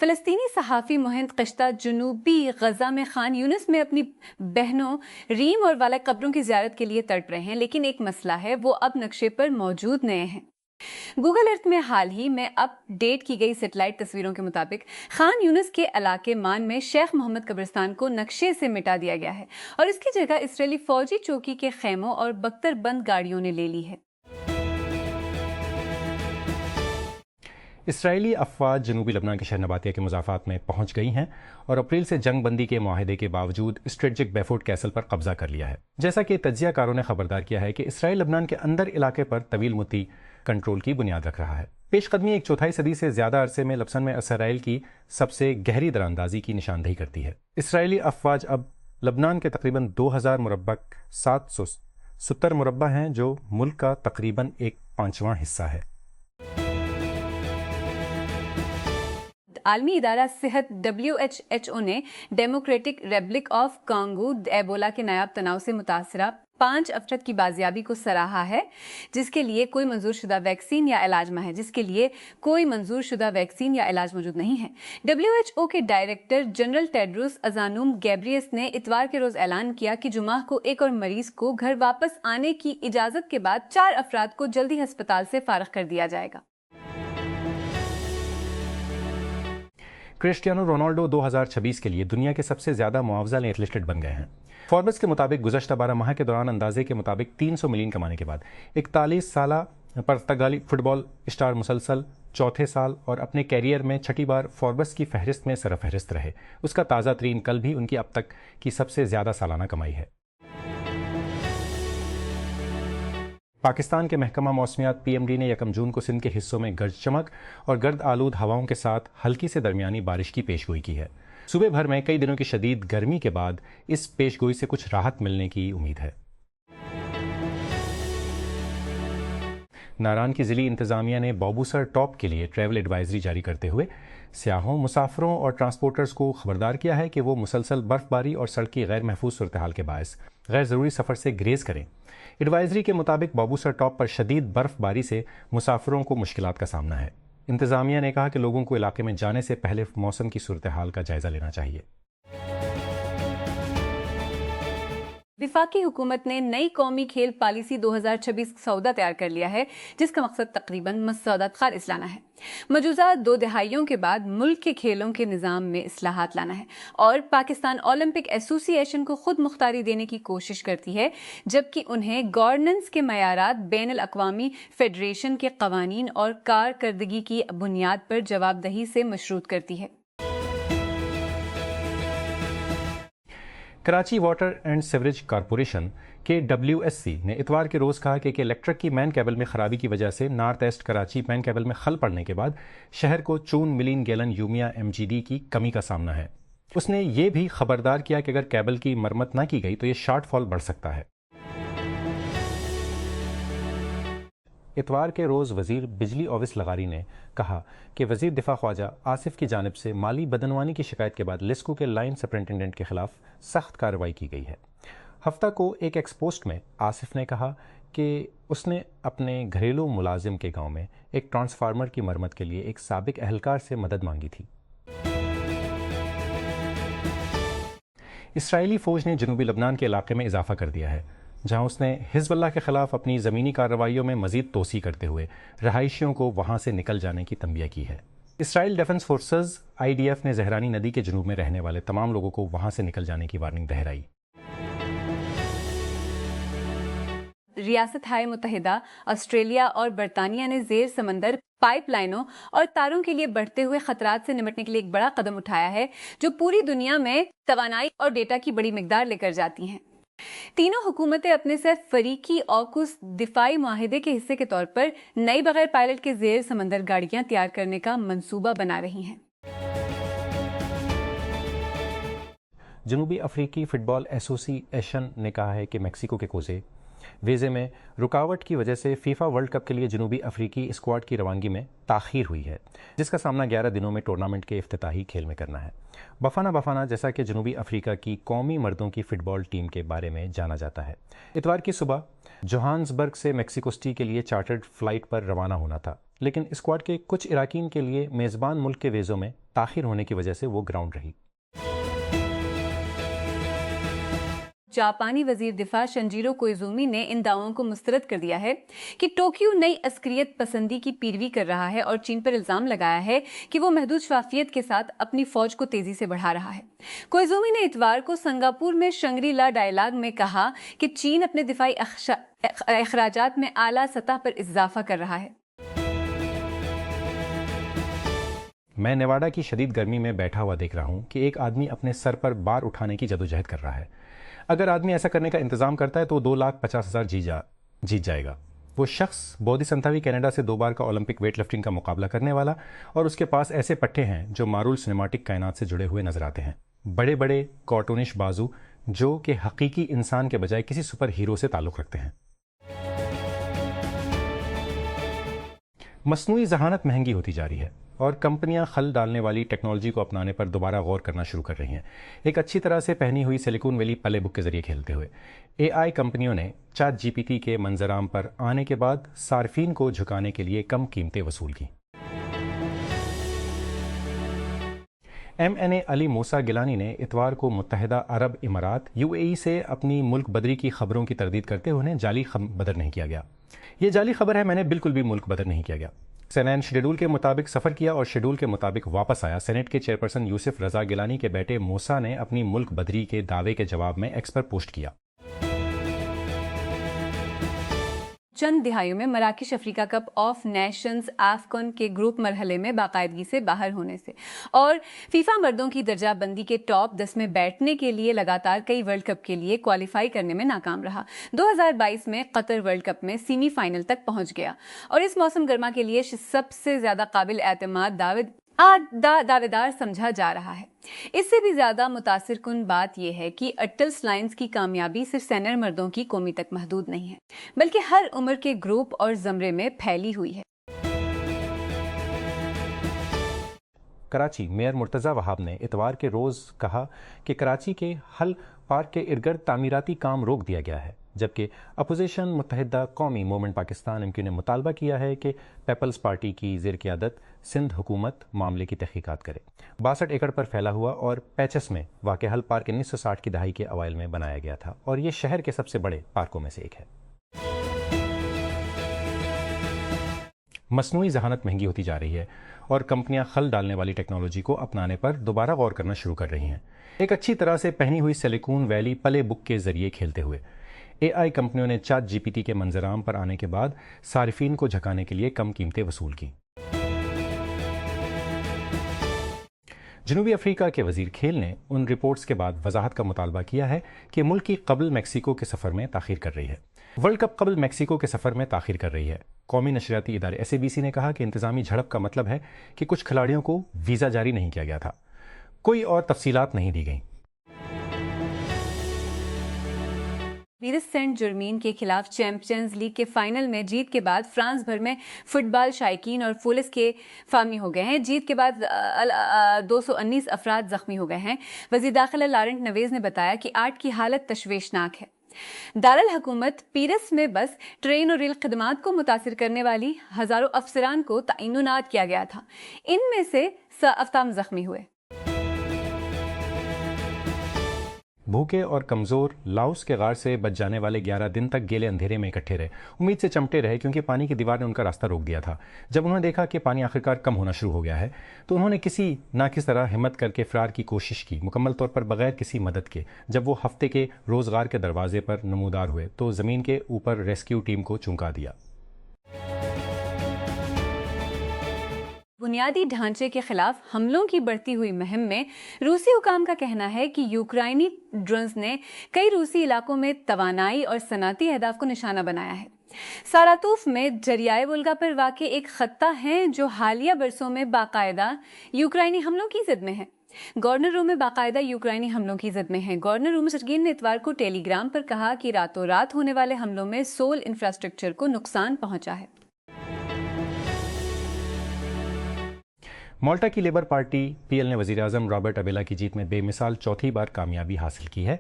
فلسطینی صحافی مہند قشتہ جنوبی غزہ میں خان یونس میں اپنی بہنوں ریم اور والا قبروں کی زیارت کے لیے تڑپ رہے ہیں، لیکن ایک مسئلہ ہے، وہ اب نقشے پر موجود نہیں ہیں۔ گوگل ارتھ میں حال ہی میں اپ ڈیٹ کی گئی سیٹلائٹ تصویروں کے مطابق خان یونس کے علاقے مان میں شیخ محمد قبرستان کو نقشے سے مٹا دیا گیا ہے اور اس کی جگہ اسرائیلی فوجی چوکی کے خیموں اور بختر بند گاڑیوں نے لے لی ہے۔ اسرائیلی افواج جنوبی لبنان کے شہر نباتیہ کے مضافات میں پہنچ گئی ہیں اور اپریل سے جنگ بندی کے معاہدے کے باوجود اسٹریٹجک بیفورٹ کیسل پر قبضہ کر لیا ہے، جیسا کہ تجزیہ کاروں نے خبردار کیا ہے کہ اسرائیل لبنان کے اندر علاقے پر طویل مدتی کنٹرول کی بنیاد رکھ رہا ہے۔ پیش قدمی ایک چوتھائی صدی سے زیادہ عرصے میں لبنان میں اسرائیل کی سب سے گہری دراندازی کی نشاندہی کرتی ہے۔ اسرائیلی افواج اب لبنان کے تقریباً 2000 مربع 770 مربع ہیں، جو ملک کا تقریباً 1/5 حصہ ہے۔ عالمی ادارہ صحت WHO نے democratic republic of Congo Ebola کے نایاب تناؤ سے متاثرہ 5 افراد کی بازیابی کو سراہا ہے، جس کے لیے کوئی منظور شدہ ویکسین یا علاج موجود نہیں ہے۔ WHO کے ڈائریکٹر جنرل ٹیڈروس ادھانوم گیبریئس نے اتوار کے روز اعلان کیا کہ جمعہ کو ایک اور مریض کو گھر واپس آنے کی اجازت کے بعد 4 افراد کو جلدی ہسپتال سے فارغ کر دیا جائے گا۔ کرسٹیانو رونالڈو 2026 کے لیے دنیا کے سب سے زیادہ معاوضہ لے ایتھلیٹ بن گئے ہیں۔ فوربس کے مطابق گزشتہ 12 ماہ کے دوران اندازے کے مطابق 300 ملین کمانے کے بعد 41 سالہ پرتگالی فٹ بال اسٹار مسلسل چوتھے سال اور اپنے کیریئر میں چھٹی بار فوربس کی فہرست میں سرفہرست رہے۔ اس کا تازہ ترین کل بھی ان کی اب تک کی سب سے زیادہ سالانہ کمائی ہے۔ پاکستان کے محکمہ موسمیات PMD نے 1 جون کو سندھ کے حصوں میں گرج چمک اور گرد آلود ہواؤں کے ساتھ ہلکی سے درمیانی بارش کی پیشگوئی کی ہے۔ صوبے بھر میں کئی دنوں کی شدید گرمی کے بعد اس پیشگوئی سے کچھ راحت ملنے کی امید ہے۔ ناران کی ضلعی انتظامیہ نے بابوسر ٹاپ کے لیے ٹریول ایڈوائزری جاری کرتے ہوئے سیاحوں، مسافروں اور ٹرانسپورٹرز کو خبردار کیا ہے کہ وہ مسلسل برف باری اور سڑک کی غیر محفوظ صورتحال کے باعث غیر ضروری سفر سے گریز کریں۔ ایڈوائزری کے مطابق بابوسر ٹاپ پر شدید برف باری سے مسافروں کو مشکلات کا سامنا ہے۔ انتظامیہ نے کہا کہ لوگوں کو علاقے میں جانے سے پہلے موسم کی صورتحال کا جائزہ لینا چاہیے۔ وفاقی حکومت نے نئی قومی کھیل پالیسی 2026 سودا تیار کر لیا ہے، جس کا مقصد تقریباً مسودات خالص لانا ہے۔ موجودہ 2 دہائیوں کے بعد ملک کے کھیلوں کے نظام میں اصلاحات لانا ہے اور پاکستان اولمپک ایسوسی ایشن کو خود مختاری دینے کی کوشش کرتی ہے، جبکہ انہیں گورننس کے معیارات، بین الاقوامی فیڈریشن کے قوانین اور کارکردگی کی بنیاد پر جواب دہی سے مشروط کرتی ہے۔ Karachi water and sewerage corporation کے WSC نے اتوار کے روز کہا کہ الیکٹرک کی مین کیبل میں خرابی کی وجہ سے north east Karachi main cable میں خل پڑنے کے بعد شہر کو 54 ملین گیلن یومیا MGD کی کمی کا سامنا ہے۔ اس نے یہ بھی خبردار کیا کہ اگر کیبل کی مرمت نہ کی گئی تو یہ شارٹ فال بڑھ سکتا ہے۔ اتوار کے روز وزیر بجلی اویس لغاری نے کہا کہ وزیر دفاع خواجہ آصف کی جانب سے مالی بدعنوانی کی شکایت کے بعد لیسکو کے لائن سپرنٹینڈنٹ کے خلاف سخت کارروائی کی گئی ہے۔ ہفتہ کو ایک ایکس پوسٹ میں آصف نے کہا کہ اس نے اپنے گھریلو ملازم کے گاؤں میں ایک ٹرانسفارمر کی مرمت کے لیے ایک سابق اہلکار سے مدد مانگی تھی۔ اسرائیلی فوج نے جنوبی لبنان کے علاقے میں اضافہ کر دیا ہے، جہاں اس نے حزب اللہ کے خلاف اپنی زمینی کارروائیوں میں مزید توسیع کرتے ہوئے رہائشیوں کو وہاں سے نکل جانے کی تنبیہ کی ہے۔ اسرائیل ڈیفنس فورسز IDF نے زہرانی ندی کے جنوب میں رہنے والے تمام لوگوں کو وہاں سے نکل جانے کی وارننگ دہرائی۔ ریاست ہائے متحدہ، آسٹریلیا اور برطانیہ نے زیر سمندر پائپ لائنوں اور تاروں کے لیے بڑھتے ہوئے خطرات سے نمٹنے کے لیے ایک بڑا قدم اٹھایا ہے، جو پوری دنیا میں توانائی اور ڈیٹا کی بڑی مقدار لے کر جاتی ہیں۔ تینوں حکومتیں اپنے ساتھ فریقی آکوس دفاعی معاہدے کے حصے کے طور پر نئی بغیر پائلٹ کے زیر سمندر گاڑیاں تیار کرنے کا منصوبہ بنا رہی ہیں۔ جنوبی افریقی فٹ بال ایسوسی ایشن نے کہا ہے کہ میکسیکو کے کوزے ویزے میں رکاوٹ کی وجہ سے فیفا ورلڈ کپ کے لیے جنوبی افریقی اسکواڈ کی روانگی میں تاخیر ہوئی ہے، جس کا سامنا 11 دنوں میں ٹورنامنٹ کے افتتاحی کھیل میں کرنا ہے۔ بفانا بفانا، جیسا کہ جنوبی افریقہ کی قومی مردوں کی فٹ بال ٹیم کے بارے میں جانا جاتا ہے، اتوار کی صبح جوہانسبرگ سے میکسیکو سٹی کے لیے چارٹرڈ فلائٹ پر روانہ ہونا تھا۔ لیکن اسکواڈ کے کچھ اراکین کے لیے میزبان ملک کے ویزوں میں تاخیر ہونے کی وجہ سے وہ گراؤنڈ رہی۔ جاپانی وزیر دفاع شنجیرو کوئزومی نے ان دعووں کو مسترد کر دیا ہے کہ ٹوکیو نئی عسکریت پسندی کی پیروی کر رہا ہے اور چین پر الزام لگایا ہے کہ وہ محدود شفافیت کے ساتھ اپنی فوج کو تیزی سے بڑھا رہا ہے۔ کوئزومی نے اتوار کو سنگاپور میں شنگری لا ڈائیلاگ میں کہا کہ چین اپنے دفاعی اخراجات میں اعلیٰ سطح پر اضافہ کر رہا ہے۔ میں نیواڈا کی شدید گرمی میں بیٹھا ہوا دیکھ رہا ہوں کہ ایک آدمی اپنے سر پر بار اٹھانے کی جدوجہد کر رہا ہے۔ اگر آدمی ایسا کرنے کا انتظام کرتا ہے تو 2,50,000 جیت جائے گا۔ وہ شخص بودھی سنتھاوی کینیڈا سے 2 بار کا اولمپک ویٹ لفٹنگ کا مقابلہ کرنے والا، اور اس کے پاس ایسے پٹھے ہیں جو مارول سنیماٹک کائنات سے جڑے ہوئے نظر آتے ہیں، بڑے بڑے کارٹونش بازو جو کہ حقیقی انسان کے بجائے کسی سپر ہیرو سے تعلق رکھتے ہیں۔ مصنوعی ذہانت مہنگی ہوتی جا رہی ہے اور کمپنیاں خل ڈالنے والی ٹیکنالوجی کو اپنانے پر دوبارہ غور کرنا شروع کر رہی ہیں، ایک اچھی طرح سے پہنی ہوئی سلیکون ویلی پلے بک کے ذریعے کھیلتے ہوئے۔ اے آئی کمپنیوں نے چیٹ جی پی ٹی کے منظر عام پر آنے کے بعد صارفین کو جھکانے کے لیے کم قیمتیں وصول کی۔ ایم این اے علی موسیٰ گیلانی نے اتوار کو متحدہ عرب امارات یو اے ای سے اپنی ملک بدری کی خبروں کی تردید کرتے ہوئے جعلی بدر نہیں کیا گیا۔ یہ جعلی خبر ہے، میں نے بالکل بھی ملک بدر نہیں کیا گیا۔ سینین شیڈول کے مطابق سفر کیا اور شیڈول کے مطابق واپس آیا۔ سینیٹ کے چیئرپرسن یوسف رضا گیلانی کے بیٹے موسیٰ نے اپنی ملک بدری کے دعوے کے جواب میں ایکس پر پوسٹ کیا۔ چند دہائیوں میں مراکش افریقہ کپ آف نیشنز AFCON کے گروپ مرحلے میں باقاعدگی سے باہر ہونے سے اور فیفا مردوں کی درجہ بندی کے ٹاپ 10 میں بیٹھنے کے لیے لگاتار کئی ورلڈ کپ کے لیے کوالیفائی کرنے میں ناکام رہا۔ 2022 میں قطر ورلڈ کپ میں سیمی فائنل تک پہنچ گیا اور اس موسم گرما کے لیے سب سے زیادہ قابل اعتماد دعوے دار سمجھا جا رہا ہے۔ اس سے بھی زیادہ متاثر کن بات یہ ہے کہ اٹلس لائنز کی کامیابی صرف سینئر مردوں کی قومی تک محدود نہیں ہے، بلکہ ہر عمر کے گروپ اور زمرے میں پھیلی ہوئی ہے۔ کراچی میئر مرتضی وہاب نے اتوار کے روز کہا کہ کراچی کے حل پارک کے ارد گرد تعمیراتی کام روک دیا گیا ہے، جبکہ اپوزیشن متحدہ قومی موومنٹ پاکستان MQ نے مطالبہ کیا ہے کہ پیپلز پارٹی کی زیر قیادت سندھ حکومت معاملے کی تحقیقات کرے۔ 62 ایکڑ پر پھیلا ہوا اور پیچس میں واقع حل پارک 1960 کی دہائی کے اوائل میں بنایا گیا تھا اور یہ شہر کے سب سے بڑے پارکوں میں سے ایک ہے۔ مصنوعی ذہانت مہنگی ہوتی جا رہی ہے اور کمپنیاں خل ڈالنے والی ٹیکنالوجی کو اپنانے پر دوبارہ غور کرنا شروع کر رہی ہیں، ایک اچھی طرح سے پہنی ہوئی سلیکون ویلی پلے بک کے ذریعے کھیلتے ہوئے۔ اے آئی کمپنیوں نے چیٹ جی پی ٹی کے منظر عام پر آنے کے بعد صارفین کو جھکانے کے لیے کم قیمتیں وصول کی۔ جنوبی افریقہ کے وزیر کھیل نے ان رپورٹس کے بعد وضاحت کا مطالبہ کیا ہے کہ ملک کی قبل میکسیکو کے سفر میں تاخیر کر رہی ہے۔ ورلڈ کپ قبل میکسیکو کے سفر میں تاخیر کر رہی ہے۔ قومی نشریاتی ادارے SABC نے کہا کہ انتظامی جھڑپ کا مطلب ہے کہ کچھ کھلاڑیوں کو ویزا جاری نہیں کیا گیا تھا، کوئی اور تفصیلات نہیں دی گئیں۔ پیرس سینٹ جرمین کے خلاف چیمپئنز لیگ کے فائنل میں جیت کے بعد فرانس بھر میں فٹ بال شائقین اور پولیس کے فاہمی ہو گئے ہیں۔ جیت کے بعد 219 افراد زخمی ہو گئے ہیں۔ وزیر داخلہ لارنٹ نویز نے بتایا کہ 8 کی حالت تشویشناک ہے۔ دارالحکومت پیرس میں بس ٹرین اور ریل خدمات کو متاثر کرنے والی ہزاروں افسران کو تعینات کیا گیا تھا، ان میں سے 100 زخمی ہوئے۔ بھوکے اور کمزور لاؤس کے غار سے بچ جانے والے 11 دن تک گیلے اندھیرے میں اکٹھے رہے، امید سے چمٹے رہے کیونکہ پانی کی دیوار نے ان کا راستہ روک دیا تھا۔ جب انہوں نے دیکھا کہ پانی آخرکار کم ہونا شروع ہو گیا ہے تو انہوں نے کسی نہ کس طرح ہمت کر کے فرار کی کوشش کی، مکمل طور پر بغیر کسی مدد کے۔ جب وہ ہفتے کے روز غار کے دروازے پر نمودار ہوئے تو زمین کے اوپر ریسکیو ٹیم کو چونکا دیا۔ بنیادی ڈھانچے کے خلاف حملوں کی بڑھتی ہوئی مہم میں روسی حکام کا کہنا ہے کہ یوکرائنی ڈرونز نے کئی روسی علاقوں میں توانائی اور صنعتی اہداف کو نشانہ بنایا ہے۔ ساراتوف میں دریائے وولگا پر واقع ایک خطہ ہے جو حالیہ برسوں میں باقاعدہ یوکرائنی حملوں کی زد میں ہے۔ گورنر روم میں باقاعدہ یوکرائنی حملوں کی زد میں ہے۔ گورنر روم سرگین نے اتوار کو ٹیلی گرام پر کہا کہ راتوں رات ہونے والے حملوں میں سول انفراسٹرکچر کو نقصان پہنچا ہے۔ مالٹا کی لیبر پارٹی PL نے وزیر اعظم رابرٹ ابیلا کی جیت میں بے مثال چوتھی بار کامیابی حاصل کی ہے۔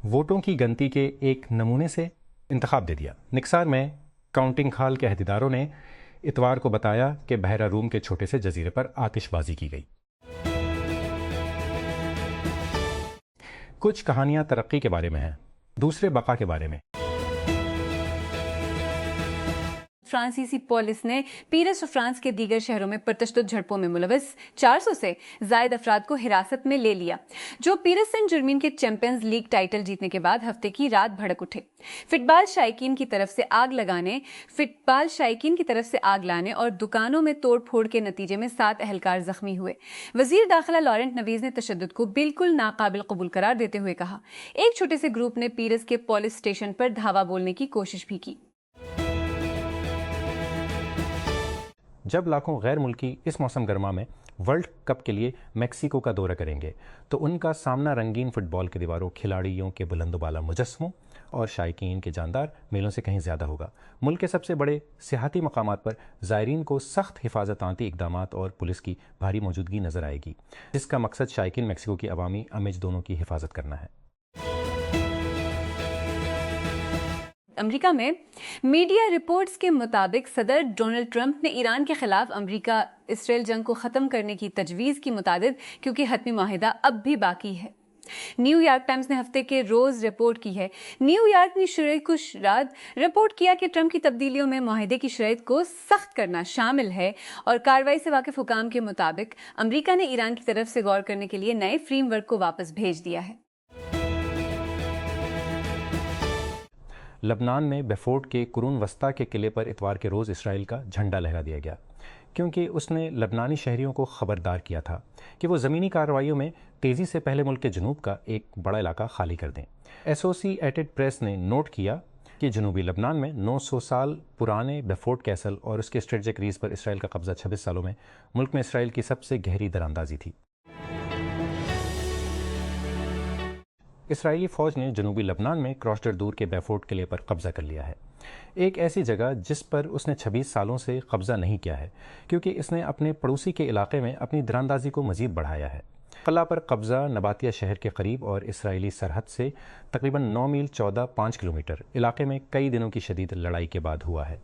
ووٹوں کی گنتی کے ایک نمونے سے انتخاب دے دیا۔ نکسار میں کاؤنٹنگ ہال کے عہدیداروں نے اتوار کو بتایا کہ بحیرہ روم کے چھوٹے سے جزیرے پر آتش بازی کی گئی۔ کچھ کہانیاں ترقی کے بارے میں ہیں، دوسرے بقا کے بارے میں۔ فرانسیسی پولیس نے پیرس اور فرانس کے دیگر شہروں میں پرتشدد جھڑپوں میں ملوث 400 سے زائد افراد کو حراست میں لے لیا، جو پیرس سینٹ جرمین کے چیمپئنز لیگ ٹائٹل جیتنے کے بعد ہفتے کی رات بھڑک اٹھے۔ فٹ بال شائقین کی طرف سے آگ لانے اور دکانوں میں توڑ پھوڑ کے نتیجے میں 7 اہلکار زخمی ہوئے۔ وزیر داخلہ لارنٹ نویز نے تشدد کو بالکل ناقابل قبول قرار دیتے ہوئے کہا، ایک چھوٹے سے گروپ نے پیرس کے پولیس اسٹیشن پر دھاوا بولنے کی کوشش بھی کی۔ جب لاکھوں غیر ملکی اس موسم گرما میں ورلڈ کپ کے لیے میکسیکو کا دورہ کریں گے تو ان کا سامنا رنگین فٹ بال کی دیواروں، کھلاڑیوں کے بلند و بالا مجسموں اور شائقین کے جاندار میلوں سے کہیں زیادہ ہوگا۔ ملک کے سب سے بڑے سیاحتی مقامات پر زائرین کو سخت حفاظتاتی اقدامات اور پولیس کی بھاری موجودگی نظر آئے گی، جس کا مقصد شائقین میکسیکو کی عوامی امیج دونوں کی حفاظت کرنا ہے۔ امریکہ میں میڈیا رپورٹس کے مطابق صدر ڈونلڈ ٹرمپ نے ایران کے خلاف امریکہ اسرائیل جنگ کو ختم کرنے کی تجویز کی متعدد، کیونکہ حتمی معاہدہ اب بھی باقی ہے۔ نیو یارک ٹائمز نے ہفتے کے روز رپورٹ کی ہے۔ نیو یارک نے شرح کو رات رپورٹ کیا کہ ٹرمپ کی تبدیلیوں میں معاہدے کی شرائط کو سخت کرنا شامل ہے، اور کارروائی سے واقف حکام کے مطابق امریکہ نے ایران کی طرف سے غور کرنے کے لیے نئے فریم ورک کو واپس بھیج دیا ہے۔ لبنان میں بیفورٹ کے قرون وسطیٰ کے قلعے پر اتوار کے روز اسرائیل کا جھنڈا لہرا دیا گیا، کیونکہ اس نے لبنانی شہریوں کو خبردار کیا تھا کہ وہ زمینی کارروائیوں میں تیزی سے پہلے ملک کے جنوب کا ایک بڑا علاقہ خالی کر دیں۔ ایسوسی ایٹڈ پریس نے نوٹ کیا کہ جنوبی لبنان میں 900 سال پرانے بیفورٹ کیسل اور اس کے اسٹریٹجک ریز پر اسرائیل کا قبضہ 26 سالوں میں ملک میں اسرائیل کی سب سے گہری دراندازی تھی۔ اسرائیلی فوج نے جنوبی لبنان میں کراسٹر دور کے بیفورٹ قلعے پر قبضہ کر لیا ہے، ایک ایسی جگہ جس پر اس نے 26 سالوں سے قبضہ نہیں کیا ہے، کیونکہ اس نے اپنے پڑوسی کے علاقے میں اپنی دراندازی کو مزید بڑھایا ہے۔ قلعہ پر قبضہ نباتیہ شہر کے قریب اور اسرائیلی سرحد سے تقریباً 9 میل 14.5 کلومیٹر علاقے میں کئی دنوں کی شدید لڑائی کے بعد ہوا ہے۔